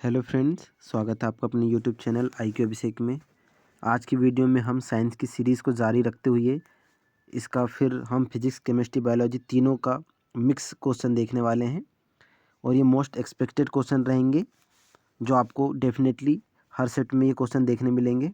Hello friends, स्वागत है आपका अपने यूट्यूब चैनल IQ अभिषेक में। आज की वीडियो में हम साइंस की सीरीज़ को जारी रखते हुए इसका फिर हम फिजिक्स, केमिस्ट्री, बायोलॉजी तीनों का मिक्स क्वेश्चन देखने वाले हैं और ये मोस्ट एक्सपेक्टेड क्वेश्चन रहेंगे जो आपको डेफिनेटली हर सेट में ये क्वेश्चन देखने मिलेंगे।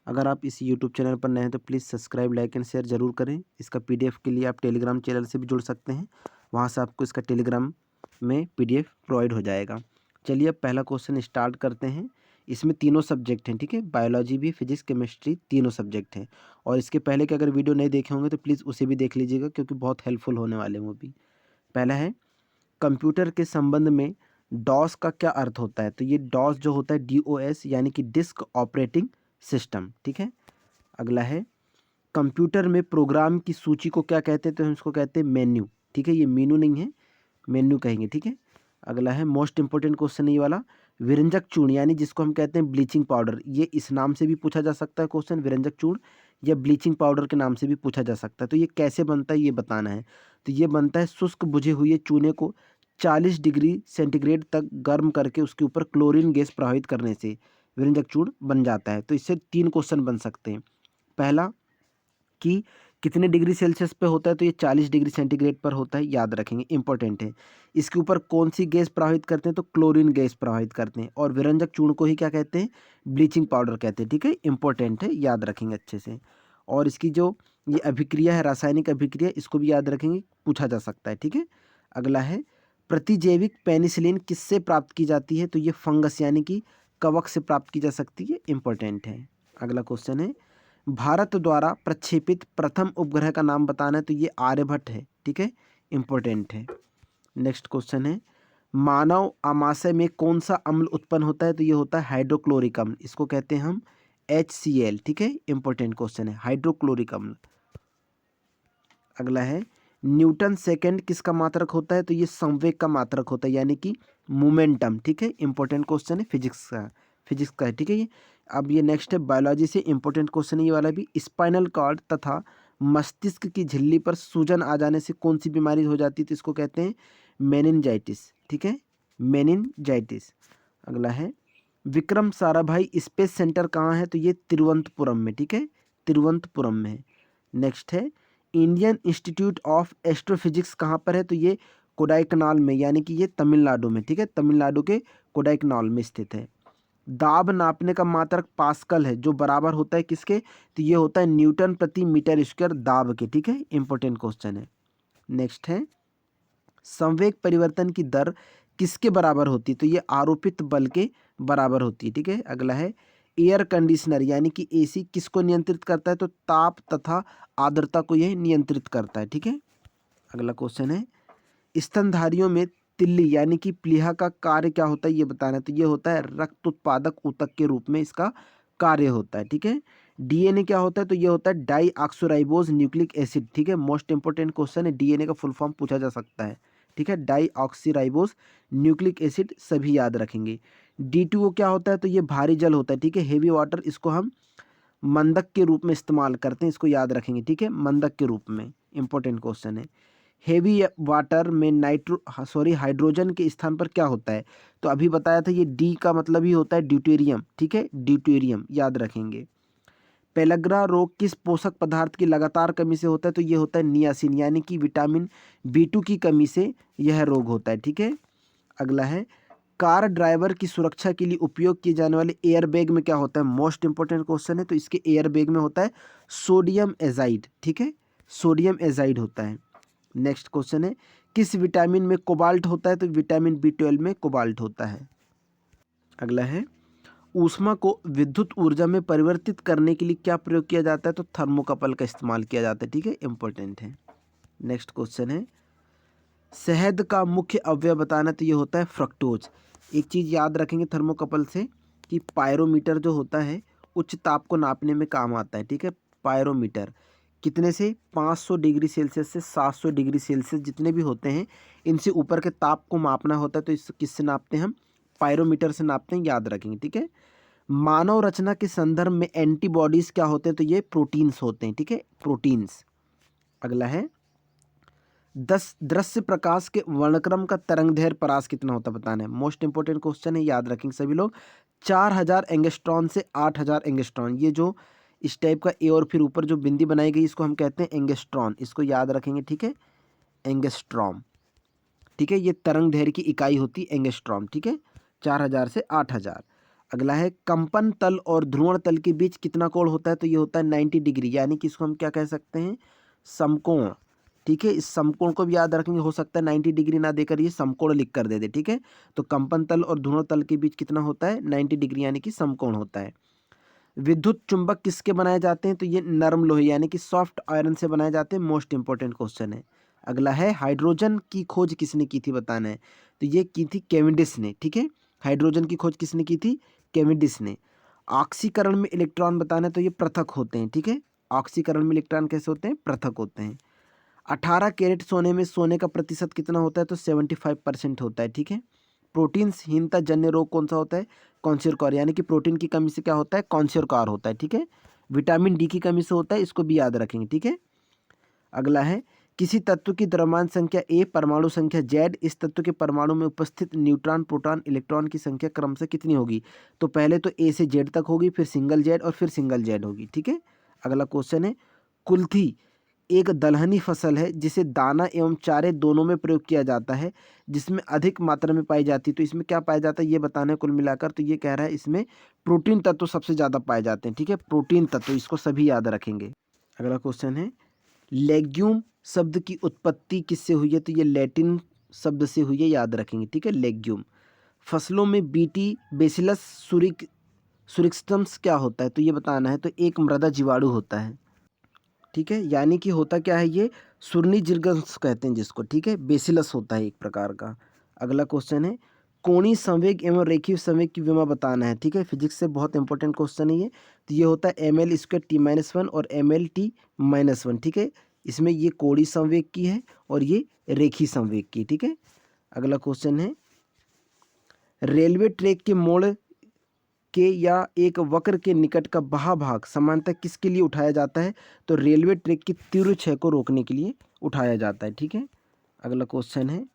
अगर आप इस यूट्यूब चैनल पर नए हैं तो please subscribe, like and share ज़रूर करें। इसका PDF के लिए आप टेलीग्राम चैनल से भी जुड़ सकते हैं, वहाँ से आपको इसका टेलीग्राम में PDF प्रोवाइड हो जाएगा। चलिए अब पहला क्वेश्चन स्टार्ट करते हैं। इसमें तीनों सब्जेक्ट हैं, ठीक है, बायोलॉजी भी, फिजिक्स, केमिस्ट्री तीनों सब्जेक्ट हैं। और इसके पहले के अगर वीडियो नहीं देखे होंगे तो प्लीज़ उसे भी देख लीजिएगा क्योंकि बहुत हेल्पफुल होने वाले हैं वो भी। पहला है, कंप्यूटर के संबंध में डॉस का क्या अर्थ होता है? तो ये डॉस जो होता है DOS यानी कि डिस्क ऑपरेटिंग सिस्टम, ठीक है। अगला है, कंप्यूटर में प्रोग्राम की सूची को क्या कहते हैं? तो हम इसको कहते हैं मेन्यू, ठीक है, ये मीनू नहीं है, मेन्यू कहेंगे, ठीक है। अगला है, मोस्ट इंपॉर्टेंट क्वेश्चन ये वाला, विरंजक चूर्ण यानी जिसको हम कहते हैं ब्लीचिंग पाउडर, ये इस नाम से भी पूछा जा सकता है क्वेश्चन, विरंजक चूर्ण या ब्लीचिंग पाउडर के नाम से भी पूछा जा सकता है। तो ये कैसे बनता है ये बताना है। तो ये बनता है शुष्क बुझे हुए चूने को 40 डिग्री सेंटीग्रेड तक गर्म करके उसके ऊपर क्लोरीन गैस प्रभावित करने से विरंजक चूर्ण बन जाता है। तो इससे 3 क्वेश्चन बन सकते हैं। पहला कि कितने डिग्री सेल्सियस पे होता है? तो ये 40 डिग्री सेंटीग्रेड पर होता है, याद रखेंगे, इंपॉर्टेंट है। इसके ऊपर कौन सी गैस प्रभावित करते हैं? तो क्लोरीन गैस प्रभावित करते हैं। और विरंजक चूर्ण को ही क्या कहते हैं? ब्लीचिंग पाउडर कहते हैं, ठीक है, इंपॉर्टेंट है, याद रखेंगे अच्छे से। और इसकी जो ये अभिक्रिया है, रासायनिक अभिक्रिया, इसको भी याद रखेंगे, पूछा जा सकता है, ठीक है। अगला है, प्रतिजैविक पेनिसिलिन किससे प्राप्त की जाती है? तो ये फंगस यानी कि कवक से प्राप्त की जा सकती है, इंपॉर्टेंट है। अगला क्वेश्चन है, भारत द्वारा प्रक्षेपित प्रथम उपग्रह का नाम बताना है? तो ये आर्यभट्ट है, ठीक है, इंपॉर्टेंट है। नेक्स्ट क्वेश्चन है, मानव आमाशय में कौन सा अम्ल उत्पन्न होता है? तो ये होता है हाइड्रोक्लोरिक अम्ल, इसको कहते हैं हम HCl, ठीक है, इंपॉर्टेंट क्वेश्चन है, हाइड्रोक्लोरिक अम्ल। अगला है, न्यूटन सेकंड किसका मात्रक होता है? तो ये संवेग का मात्रक होता है यानी कि मोमेंटम, ठीक है, इंपॉर्टेंट क्वेश्चन है, फिजिक्स का है, ठीक है ये। अब ये नेक्स्ट है, बायोलॉजी से इंपॉर्टेंट क्वेश्चन है ये वाला भी, स्पाइनल कॉर्ड तथा मस्तिष्क की झिल्ली पर सूजन आ जाने से कौन सी बीमारी हो जाती है? तो इसको कहते हैं मेनिनजाइटिस, ठीक है, मेनिनजाइटिस। अगला है, विक्रम साराभाई स्पेस सेंटर कहाँ है? तो ये तिरुवनंतपुरम में, ठीक है, तिरुवनंतपुरम में है। नेक्स्ट है, इंडियन इंस्टीट्यूट ऑफ एस्ट्रोफिजिक्स कहाँ पर है? तो ये कोडाईकनाल में, यानी कि ये तमिलनाडु में, ठीक है, तमिलनाडु के कोडाईकनाल में स्थित है। दाब नापने का मात्रक पास्कल है, जो बराबर होता है किसके? तो ये होता है न्यूटन प्रति मीटर स्क्वायर दाब के, ठीक है, इंपॉर्टेंट क्वेश्चन है। नेक्स्ट है, संवेग परिवर्तन की दर किसके बराबर होती है? तो ये आरोपित बल के बराबर होती है, ठीक है। अगला है, एयर कंडीशनर यानी कि AC किसको नियंत्रित करता है? तो ताप तथा आर्द्रता को यह नियंत्रित करता है, ठीक है। अगला क्वेश्चन है, स्तनधारियों में तिल्ली यानी कि प्लीहा का कार्य क्या होता है ये बताना है? तो ये होता है रक्त उत्पादक ऊतक के रूप में इसका कार्य होता है, ठीक है। DNA क्या होता है? तो ये होता है डाई ऑक्सोराइबोज न्यूक्लिक एसिड, ठीक है, मोस्ट इंपोर्टेंट क्वेश्चन है, DNA का फुल फॉर्म पूछा जा सकता है, ठीक है, डाई ऑक्सीराइबोज न्यूक्लिक एसिड, सभी याद रखेंगे। D2O क्या होता है? तो ये भारी जल होता है, ठीक है, हेवी वाटर, इसको हम मंदक के रूप में इस्तेमाल करते हैं, इसको याद रखेंगे, ठीक है, मंदक के रूप में, इंपॉर्टेंट क्वेश्चन है। हेवी वाटर में हाइड्रोजन के स्थान पर क्या होता है? तो अभी बताया था, ये डी का मतलब ही होता है ड्यूटेरियम, ठीक है, ड्यूटेरियम, याद रखेंगे। पेलग्रा रोग किस पोषक पदार्थ की लगातार कमी से होता है? तो ये होता है नियासिन यानी कि विटामिन B2 की कमी से यह रोग होता है, ठीक है। अगला है, कार ड्राइवर की सुरक्षा के लिए उपयोग किए जाने वाले एयरबैग में क्या होता है? मोस्ट इंपोर्टेंट क्वेश्चन है। तो इसके एयरबैग में होता है सोडियम एजाइड, ठीक है, सोडियम एजाइड होता है। नेक्स्ट क्वेश्चन है, किस विटामिन में कोबाल्ट होता है? तो विटामिन B12 में कोबाल्ट होता है। अगला है, ऊष्मा को विद्युत ऊर्जा में परिवर्तित करने के लिए क्या प्रयोग किया जाता है? तो थर्मोकपल का इस्तेमाल किया जाता है, ठीक है, इंपॉर्टेंट है। नेक्स्ट क्वेश्चन है, शहद का मुख्य अवयव बताना, तो ये होता है फ्रक्टोज। एक चीज़ याद रखेंगे थर्मोकपल से कि पायरोमीटर जो होता है उच्च ताप को नापने में काम आता है, ठीक है, पायरोमीटर कितने से 500 डिग्री सेल्सियस से 700 डिग्री सेल्सियस जितने भी होते हैं इनसे ऊपर के ताप को मापना होता है। तो इस किससे नापते हैं? हम पायरोमीटर से नापते हैं, याद रखेंगे, ठीक है। मानव रचना के संदर्भ में एंटीबॉडीज क्या होते हैं? तो ये प्रोटीन्स होते हैं, ठीक है, प्रोटीन्स। अगला है, दृश्य प्रकाश के वर्णक्रम का तरंगदैर्घ्य परास कितना होता है बताना है। मोस्ट इंपोर्टेंट क्वेश्चन है, याद रखेंगे सभी लोग। 4000 एंगस्ट्रॉन से 8000 एंगस्ट्रॉन, ये जो इस टाइप का ए और फिर ऊपर जो बिंदी बनाई गई इसको हम कहते हैं एंगस्ट्रॉन, इसको याद रखेंगे, ठीक है, एंगस्ट्रॉम, ठीक है, ये तरंगदैर्घ्य की इकाई होती है एंगस्ट्रॉम, ठीक है, 4000 से 8000। अगला है कंपन तल और ध्रुवण तल के बीच कितना कोण होता है, तो ये होता है 90 डिग्री, यानी कि इसको हम क्या कह सकते हैं, समकोण, ठीक है। इस समकोण को भी याद रखेंगे, हो सकता है 90 डिग्री ना देकर ये समकोण लिख कर दे दे, ठीक है। तो कंपन तल और ध्रुवण तल के बीच कितना होता है, 90 डिग्री, यानी कि समकोण होता है। विद्युत चुंबक किसके बनाए जाते हैं, तो ये नरम लोहे यानी कि सॉफ्ट आयरन से बनाए जाते हैं। मोस्ट इंपॉर्टेंट क्वेश्चन है। अगला है हाइड्रोजन की खोज किसने की थी बताना है, तो ये की थी केविंडिश ने, ठीक है। हाइड्रोजन की खोज किसने की थी, केविंडिश ने। ऑक्सीकरण में इलेक्ट्रॉन बताना है, तो ये पृथक होते हैं, ठीक है। ऑक्सीकरण में इलेक्ट्रॉन कैसे होते हैं, पृथक होते हैं। 18 कैरेट सोने में सोने का प्रतिशत कितना होता है, तो 75% होता है, ठीक है। प्रोटीनहीनता जन्य रोग कौन सा होता है, क्वार्सियोकार, यानी कि प्रोटीन की कमी से क्या होता है, क्वार्सियोकार होता है, ठीक है। विटामिन डी की कमी से होता है, इसको भी याद रखेंगे, ठीक है। अगला है किसी तत्व की द्रव्यमान संख्या ए, परमाणु संख्या जेड, इस तत्व के परमाणु में उपस्थित न्यूट्रॉन, प्रोटॉन, इलेक्ट्रॉन की संख्या क्रमशः कितनी होगी, तो पहले तो ए से जेड तक होगी, फिर सिंगल जेड और फिर सिंगल जेड होगी, ठीक है। अगला क्वेश्चन है कुल्थी एक दलहनी फसल है जिसे दाना एवं चारे दोनों में प्रयोग किया जाता है, जिसमें अधिक मात्रा में पाई जाती है, तो इसमें क्या पाया जाता है ये बताना है कुल मिलाकर, तो ये कह रहा है इसमें प्रोटीन तत्व सबसे ज़्यादा पाए जाते हैं, ठीक है, प्रोटीन तत्व, इसको सभी याद रखेंगे। अगला क्वेश्चन है लेग्यूम शब्द की उत्पत्ति किससे हुई है, तो ये लैटिन शब्द से हुई है, याद रखेंगे, ठीक है, लेग्यूम। फसलों में बीटी बेसिलस सुरिक्सटम्स क्या होता है, तो ये बताना है, तो एक मृदा जीवाणु होता है, ठीक है, यानी कि होता क्या है ये, सुरनी जिर्गंस कहते हैं जिसको, ठीक है, बेसिलस होता है एक प्रकार का। अगला क्वेश्चन है कोणीय संवेग एवं रेखीय संवेग की विमा बताना है, ठीक है, फिजिक्स से बहुत इंपॉर्टेंट क्वेश्चन है ये। तो ये होता है ml² T-1 और ml T-1, ठीक है। इसमें ये कोणीय संवेग की है और ये रेखीय संवेग की, ठीक है। अगला क्वेश्चन है रेलवे ट्रैक के मोड़ के या एक वक्र के निकट का बाह्य भाग सामान्यतः किसके लिए उठाया जाता है, तो रेलवे ट्रैक की तीव्र क्षय को रोकने के लिए उठाया जाता है, ठीक है। अगला क्वेश्चन है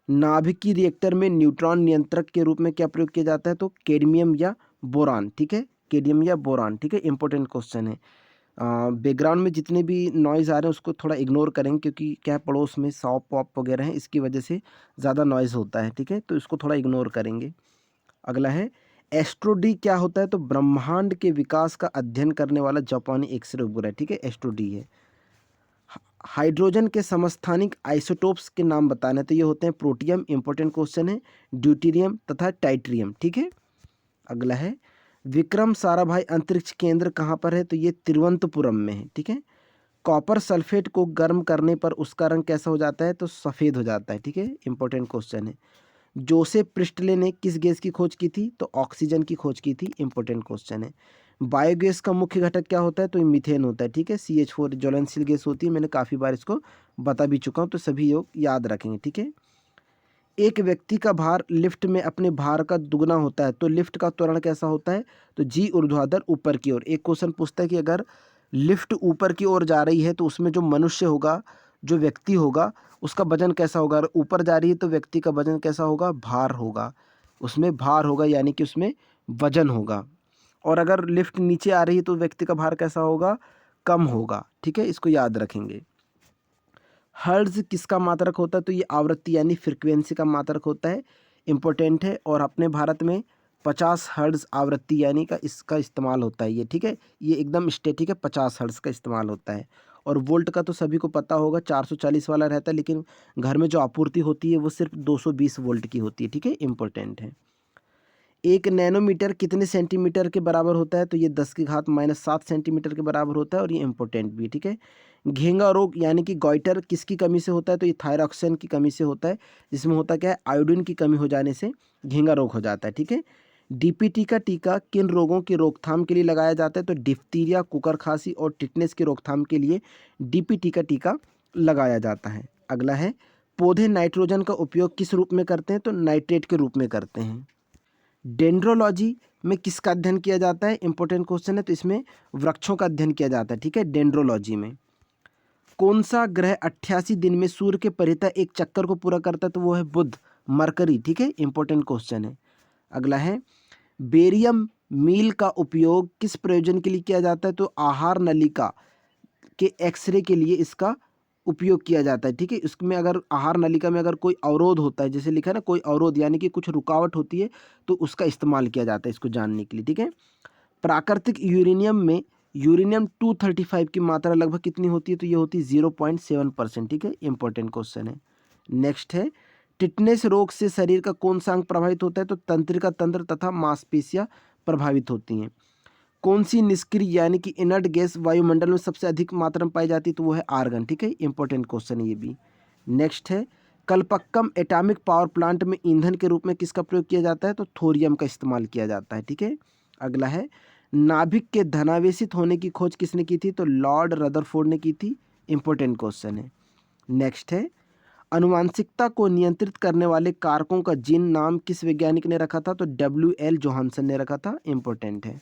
नाभिकीय रिएक्टर में न्यूट्रॉन नियंत्रक के रूप में क्या प्रयोग किया जाता है, तो कैडमियम या बोरान, ठीक है, कैडमियम या बोरान, ठीक है, इंपॉर्टेंट क्वेश्चन है। बैकग्राउंड में जितने भी नॉइज़ आ रहे हैं उसको थोड़ा इग्नोर करेंगे, क्योंकि क्या पड़ोस में सॉप पॉप वगैरह हैं, इसकी वजह से ज़्यादा नॉइज़ होता है, ठीक है, तो इसको थोड़ा इग्नोर करेंगे। अगला है एस्ट्रोडी क्या होता है, तो ब्रह्मांड के विकास का अध्ययन करने वाला जापानी एक्सरे उपग्रह, ठीक है, एस्ट्रोडी है। हाइड्रोजन के समस्थानिक आइसोटोप्स के नाम बताने, तो ये होते हैं प्रोटियम, इंपॉर्टेंट क्वेश्चन है, ड्यूटेरियम तथा टाइट्रियम, ठीक है। अगला है विक्रम साराभाई अंतरिक्ष केंद्र कहाँ पर है, तो ये तिरुवनंतपुरम में है, ठीक है। कॉपर सल्फेट को गर्म करने पर उसका रंग कैसा हो जाता है, तो सफ़ेद हो जाता है, ठीक है, इंपॉर्टेंट क्वेश्चन है। जोसेफ प्रिस्टले ने किस गैस की खोज की थी, तो ऑक्सीजन की खोज की थी, इंपॉर्टेंट क्वेश्चन है। बायोगैस का मुख्य घटक क्या होता है, तो ये मीथेन होता है, ठीक है, CH4 ज्वलनशील गैस होती है, मैंने काफ़ी बार इसको बता भी चुका हूँ, तो सभी लोग याद रखेंगे, ठीक है। एक व्यक्ति का भार लिफ्ट में अपने भार का दुगना होता है, तो लिफ्ट का त्वरण कैसा होता है, तो जी ऊर्ध्वाधर ऊपर की ओर। एक क्वेश्चन पूछता है कि अगर लिफ्ट ऊपर की ओर जा रही है तो उसमें जो मनुष्य होगा, जो व्यक्ति होगा, उसका वजन कैसा होगा, अगर ऊपर जा रही है तो व्यक्ति का वजन कैसा होगा, भार होगा, उसमें भार होगा, यानी कि उसमें वजन होगा। और अगर लिफ्ट नीचे आ रही है तो व्यक्ति का भार कैसा होगा, कम होगा, ठीक है, इसको याद रखेंगे। हर्ट्ज किसका मात्रक होता है, तो ये आवृत्ति यानी फ्रिक्वेंसी का मात्रक होता है, इंपॉर्टेंट है। और अपने भारत में 50 हर्ट्ज आवृत्ति यानी का इसका इस्तेमाल होता है ये, ठीक है, ये एकदम स्टैटिक है, 50 हर्ट्ज का इस्तेमाल होता है। और वोल्ट का तो सभी को पता होगा, 440 वाला रहता है, लेकिन घर में जो आपूर्ति होती है वो सिर्फ 220 वोल्ट की होती है, ठीक है, इंपॉर्टेंट है। 1 नैनोमीटर कितने सेंटीमीटर के बराबर होता है, तो ये 10⁻⁻7 सेंटीमीटर के बराबर होता है, और ये इंपॉर्टेंट भी, ठीक है। घेंगा रोग यानी कि गॉइटर किसकी कमी से होता है, तो ये थायरॉक्सिन की कमी से होता है, जिसमें होता क्या है, आयोडीन की कमी हो जाने से घेंगा रोग हो जाता है, ठीक है। DPT का टीका किन रोगों की रोकथाम के लिए लगाया जाता है, तो डिप्थीरिया, कुकर खांसी और टिटनेस की रोकथाम के लिए DPT का टीका लगाया जाता है। अगला है पौधे नाइट्रोजन का उपयोग किस रूप में करते हैं, तो नाइट्रेट के रूप में करते हैं। डेंड्रोलॉजी में किसका अध्ययन किया जाता है, इंपॉर्टेंट क्वेश्चन है, तो इसमें वृक्षों का अध्ययन किया जाता है, ठीक है, डेंड्रोलॉजी में। कौन सा ग्रह 88 दिन में सूर्य के परितः एक चक्कर को पूरा करता है? तो वो है बुध, मरकरी, ठीक है, इंपॉर्टेंट क्वेश्चन है। अगला है बेरियम मील का उपयोग किस प्रयोजन के लिए किया जाता है? तो आहार नलिका के एक्सरे के लिए इसका उपयोग किया जाता है, ठीक है। इसमें अगर आहार नलिका में अगर कोई अवरोध होता है, जैसे लिखा है ना कोई अवरोध यानी कि कुछ रुकावट होती है, तो उसका इस्तेमाल किया जाता है इसको जानने के लिए, ठीक है। प्राकृतिक यूरेनियम में यूरेनियम 235 की मात्रा लगभग कितनी होती है? तो ये होती है 0.7%, ठीक है, इंपॉर्टेंट क्वेश्चन है। नेक्स्ट है टिटनेस रोग से शरीर का कौन सा अंग प्रभावित होता है? तो तंत्रिका तंत्र तथा मांसपेशियां प्रभावित होती हैं। कौन सी निष्क्रिय यानी कि इनर्ट गैस वायुमंडल में सबसे अधिक मात्रा में पाई जाती है? तो वो है आर्गन, ठीक है, इंपॉर्टेंट क्वेश्चन है ये भी। नेक्स्ट है कलपक्कम एटॉमिक पावर प्लांट में ईंधन के रूप में किसका प्रयोग किया जाता है? तो थोरियम का इस्तेमाल किया जाता है, ठीक है। अगला है नाभिक के धनावेशित होने की खोज किसने की थी? तो लॉर्ड रदरफोर्ड ने की थी, इंपॉर्टेंट क्वेश्चन है। नेक्स्ट है अनुवांशिकता को नियंत्रित करने वाले कारकों का जीन नाम किस वैज्ञानिक ने रखा था? तो WL जोहानसन ने रखा था, इंपॉर्टेंट है।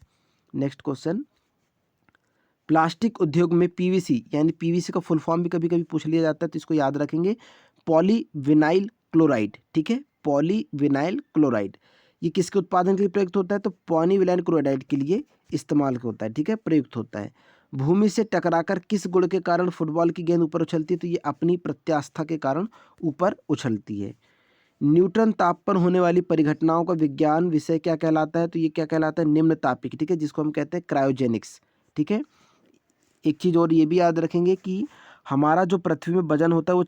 नेक्स्ट क्वेश्चन प्लास्टिक उद्योग में पीवीसी यानी पीवीसी का फुल फॉर्म भी कभी कभी पूछ लिया जाता है, तो इसको याद रखेंगे पॉलीविनाइल क्लोराइड, ठीक है, पॉलीविनाइल क्लोराइड। ये किसके उत्पादन के लिए प्रयुक्त होता है? तो पॉलीविनाइल क्लोराइड के लिए इस्तेमाल होता है, ठीक है, प्रयुक्त होता है। भूमि से टकराकर किस गुण के कारण फुटबॉल की गेंद ऊपर उछलती है? तो ये अपनी प्रत्यास्था के कारण ऊपर उछलती है। न्यूटन ताप पर होने वाली परिघटनाओं का विज्ञान विषय क्या कहलाता है? तो ये क्या कहलाता है? निम्न तापिक, ठीक है, जिसको हम कहते हैं क्रायोजेनिक्स, ठीक है। एक चीज़ और ये भी याद रखेंगे कि हमारा जो पृथ्वी में वजन होता है वो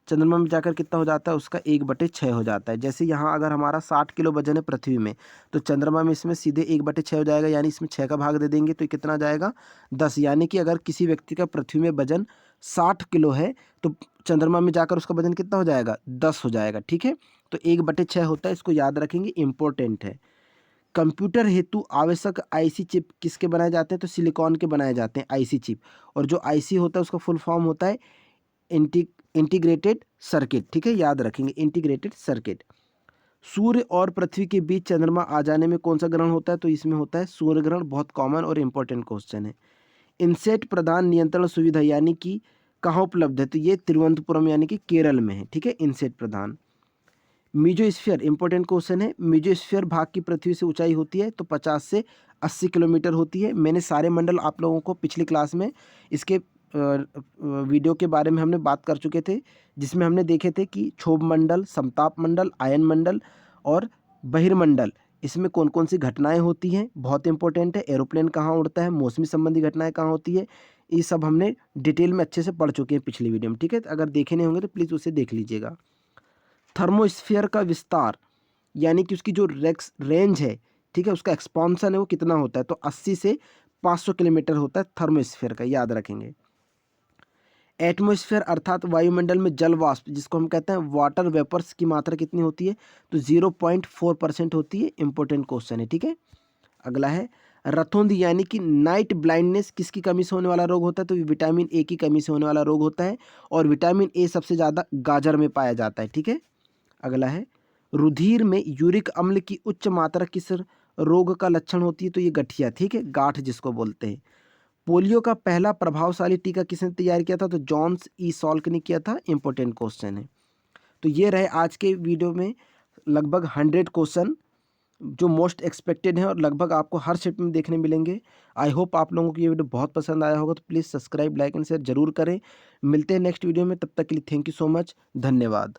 चंद्रमा में जाकर कितना हो जाता है? उसका 1/6 हो जाता है। जैसे यहाँ अगर हमारा 60 किलो वजन है पृथ्वी में, तो चंद्रमा में इसमें सीधे 1/6 हो जाएगा, यानी इसमें 6 का भाग दे देंगे तो ये कितना जाएगा? 10। यानी कि अगर किसी व्यक्ति का पृथ्वी में वजन 60 किलो है तो चंद्रमा में जाकर उसका वजन कितना हो जाएगा? 10 हो जाएगा, ठीक है। तो 1/6 होता है, इसको याद रखेंगे, इंपॉर्टेंट है। कंप्यूटर हेतु आवश्यक आईसी चिप किसके बनाए जाते हैं? तो सिलिकॉन के बनाए जाते हैं आईसी चिप। और जो आईसी होता है उसका फुल फॉर्म होता है इंटीग्रेटेड सर्किट, ठीक है, याद रखेंगे, इंटीग्रेटेड सर्किट। सूर्य और पृथ्वी के बीच चंद्रमा आ जाने में कौन सा ग्रहण होता है? तो इसमें होता है सूर्य ग्रहण, बहुत कॉमन और इंपॉर्टेंट क्वेश्चन है। इनसेट प्रदान नियंत्रण सुविधा यानी कि कहाँ उपलब्ध है? तो ये तिरुवनंतपुरम यानी कि केरल में है, ठीक है, इनसेट प्रदान। मीजोस्फीयर इंपॉर्टेंट क्वेश्चन है। मीजोस्फीयर भाग की पृथ्वी से ऊंचाई होती है तो 50 से 80 किलोमीटर होती है। मैंने सारे मंडल आप लोगों को पिछली क्लास में इसके वीडियो के बारे में हमने बात कर चुके थे, जिसमें हमने देखे थे कि क्षोभ मंडल, समताप मंडल, आयन मंडल और बहिर्मंडल, इसमें कौन कौन सी घटनाएं होती हैं, बहुत इंपॉर्टेंट है। एरोप्लेन कहाँ उड़ता है, मौसमी संबंधी घटनाएं कहाँ होती है, ये सब हमने डिटेल में अच्छे से पढ़ चुके हैं पिछली वीडियो में, ठीक है। अगर देखे नहीं होंगे तो प्लीज़ उसे देख लीजिएगा। थर्मोस्फीयर का विस्तार यानी कि उसकी जो रेंज है, ठीक है, उसका एक्सपांसन है वो कितना होता है? तो 80 से 500 किलोमीटर होता है थर्मोस्फीयर का, याद रखेंगे। एटमॉस्फेयर अर्थात वायुमंडल में जल वाष्प जिसको हम कहते हैं वाटर वेपर्स की मात्रा कितनी होती है? तो 0.4% होती है, इंपॉर्टेंट क्वेश्चन है, ठीक है। अगला है रतौंधी यानी कि नाइट ब्लाइंडनेस किसकी कमी से होने वाला रोग होता है? तो विटामिन ए की कमी से होने वाला रोग होता है, और विटामिन ए सबसे ज़्यादा गाजर में पाया जाता है, ठीक है। अगला है रुधिर में यूरिक अम्ल की उच्च मात्रा किस रोग का लक्षण होती है? तो ये गठिया, ठीक है, गांठ जिसको बोलते हैं। पोलियो का पहला प्रभावशाली टीका किसने तैयार किया था? तो जॉन्स ई सॉल्क ने किया था, इंपॉर्टेंट क्वेश्चन है। तो ये रहे आज के वीडियो में लगभग 100 क्वेश्चन जो मोस्ट एक्सपेक्टेड हैं और लगभग आपको हर शिफ्ट में देखने मिलेंगे। आई होप आप लोगों को ये वीडियो बहुत पसंद आया होगा, तो please subscribe, like and share जरूर करें। मिलते हैं नेक्स्ट वीडियो में, तब तक के लिए थैंक यू सो मच, धन्यवाद।